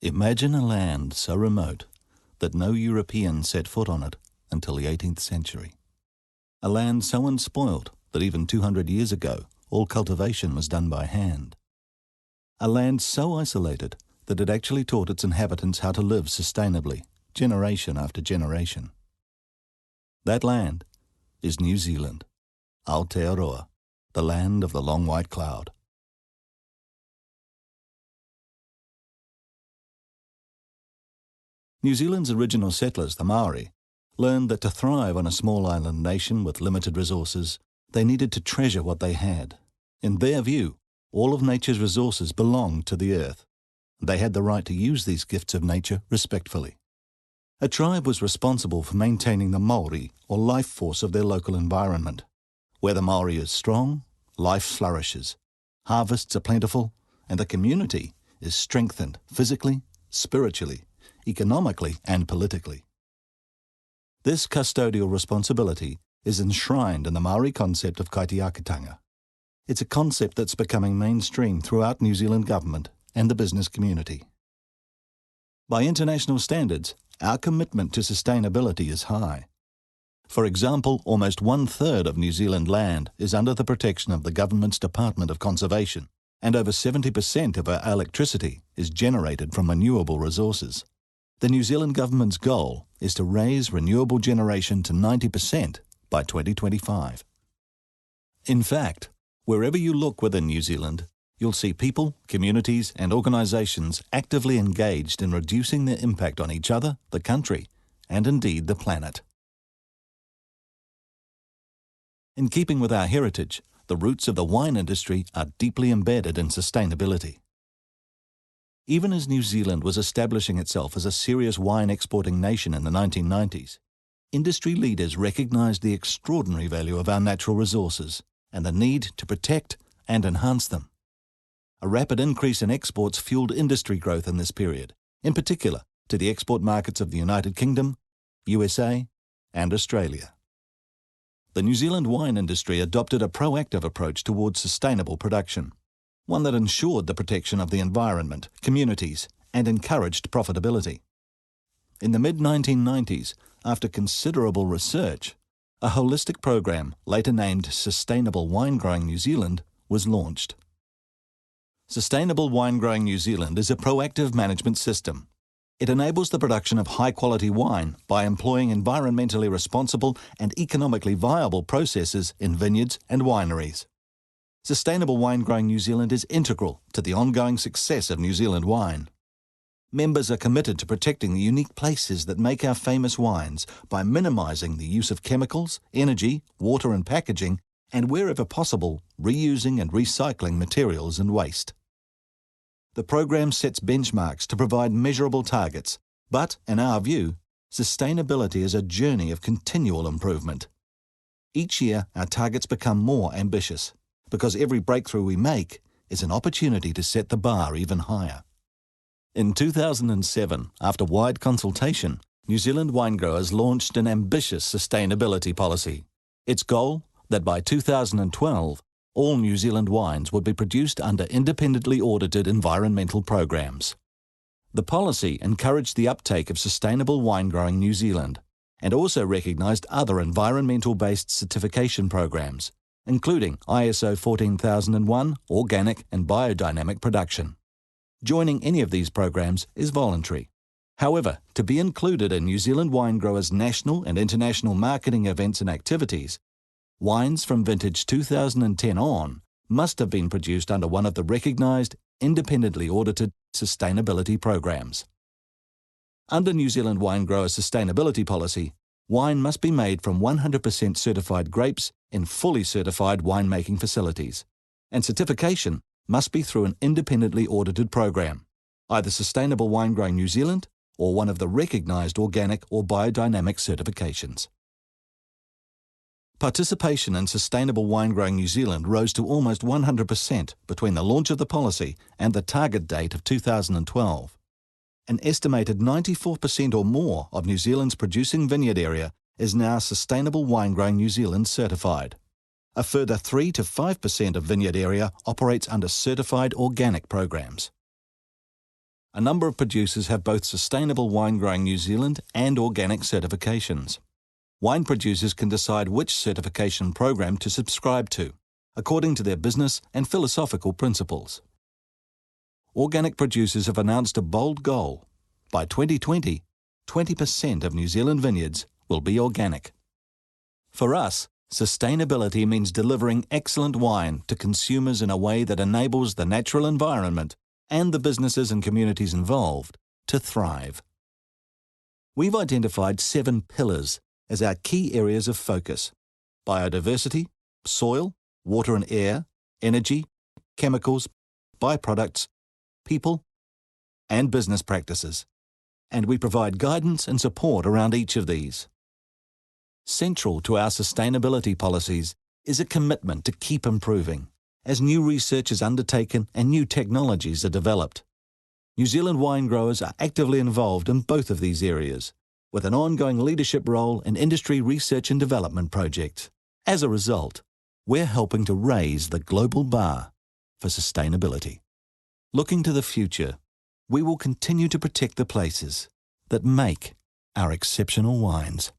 Imagine a land so remote that no European set foot on it until the 18th century. A land so unspoilt that even 200 years ago all cultivation was done by hand. A land so isolated that it actually taught its inhabitants how to live sustainably, generation after generation. That land is New Zealand, Aotearoa, the land of the long white cloud. New Zealand's original settlers, the Maori, learned that to thrive on a small island nation with limited resources, they needed to treasure what they had. In their view, all of nature's resources belonged to the earth. They had the right to use these gifts of nature respectfully. A tribe was responsible for maintaining the Maori, or life force of their local environment. Where the Maori is strong, life flourishes, harvests are plentiful, and the community is strengthened physically, spiritually, economically, and politically. This custodial responsibility is enshrined in the Maori concept of kaitiakitanga. It's a concept that's becoming mainstream throughout New Zealand government and the business community. By international standards, our commitment to sustainability is high. For example, almost 1/3 of New Zealand land is under the protection of the government's Department of Conservation, and over 70% of our electricity is generated from renewable resources. The New Zealand government's goal is to raise renewable generation to 90% by 2025. In fact, wherever you look within New Zealand, you'll see people, communities, and organisations actively engaged in reducing their impact on each other, the country, and indeed the planet. In keeping with our heritage, the roots of the wine industry are deeply embedded in sustainability. Even as New Zealand was establishing itself as a serious wine exporting nation in the 1990s, industry leaders recognised the extraordinary value of our natural resources and the need to protect and enhance them. A rapid increase in exports fueled industry growth in this period, in particular to the export markets of the United Kingdom, USA, and Australia. The New Zealand wine industry adopted a proactive approach towards sustainable production, one that ensured the protection of the environment, communities, and encouraged profitability. In the mid-1990s, after considerable research, a holistic program, later named Sustainable Wine Growing New Zealand, was launched. Sustainable Wine Growing New Zealand is a proactive management system. It enables the production of high-quality wine by employing environmentally responsible and economically viable processes in vineyards and wineries. Sustainable Wine Growing New Zealand is integral to the ongoing success of New Zealand wine. Members are committed to protecting the unique places that make our famous wines by minimising the use of chemicals, energy, water and packaging, and wherever possible, reusing and recycling materials and waste. The program sets benchmarks to provide measurable targets, but, in our view, sustainability is a journey of continual improvement. Each year, our targets become more ambitious, because every breakthrough we make is an opportunity to set the bar even higher. In 2007, after wide consultation, New Zealand wine growers launched an ambitious sustainability policy. Its goal, that by 2012, all New Zealand wines would be produced under independently audited environmental programs. The policy encouraged the uptake of sustainable wine growing New Zealand and also recognised other environmental-based certification programs, including ISO 14001 organic and biodynamic production. Joining any of these programs is voluntary. However, to be included in New Zealand wine growers' national and international marketing events and activities, wines from vintage 2010 on must have been produced under one of the recognised, independently audited sustainability programs. Under New Zealand wine grower sustainability policy, wine must be made from 100% certified grapes in fully certified winemaking facilities, and certification must be through an independently audited program, either Sustainable Wine Growing New Zealand or one of the recognised organic or biodynamic certifications. Participation in Sustainable Wine Growing New Zealand rose to almost 100% between the launch of the policy and the target date of 2012. An estimated 94% or more of New Zealand's producing vineyard area is now Sustainable Wine Growing New Zealand certified. A further 3 to 5% of vineyard area operates under certified organic programs. a number of producers have both Sustainable Wine Growing New Zealand and organic certifications. Wine producers can decide which certification program to subscribe to, according to their business and philosophical principles. Organic producers have announced a bold goal. By 2020, 20% of New Zealand vineyards will be organic. For us, sustainability means delivering excellent wine to consumers in a way that enables the natural environment and the businesses and communities involved to thrive. We've identified 7 pillars as our key areas of focus: biodiversity, soil, water and air, energy, chemicals, byproducts, people, and business practices. And we provide guidance and support around each of these. Central to our sustainability policies is a commitment to keep improving, as new research is undertaken and new technologies are developed. New Zealand wine growers are actively involved in both of these areas, with an ongoing leadership role in industry research and development projects. As a result, we're helping to raise the global bar for sustainability. Looking to the future, we will continue to protect the places that make our exceptional wines.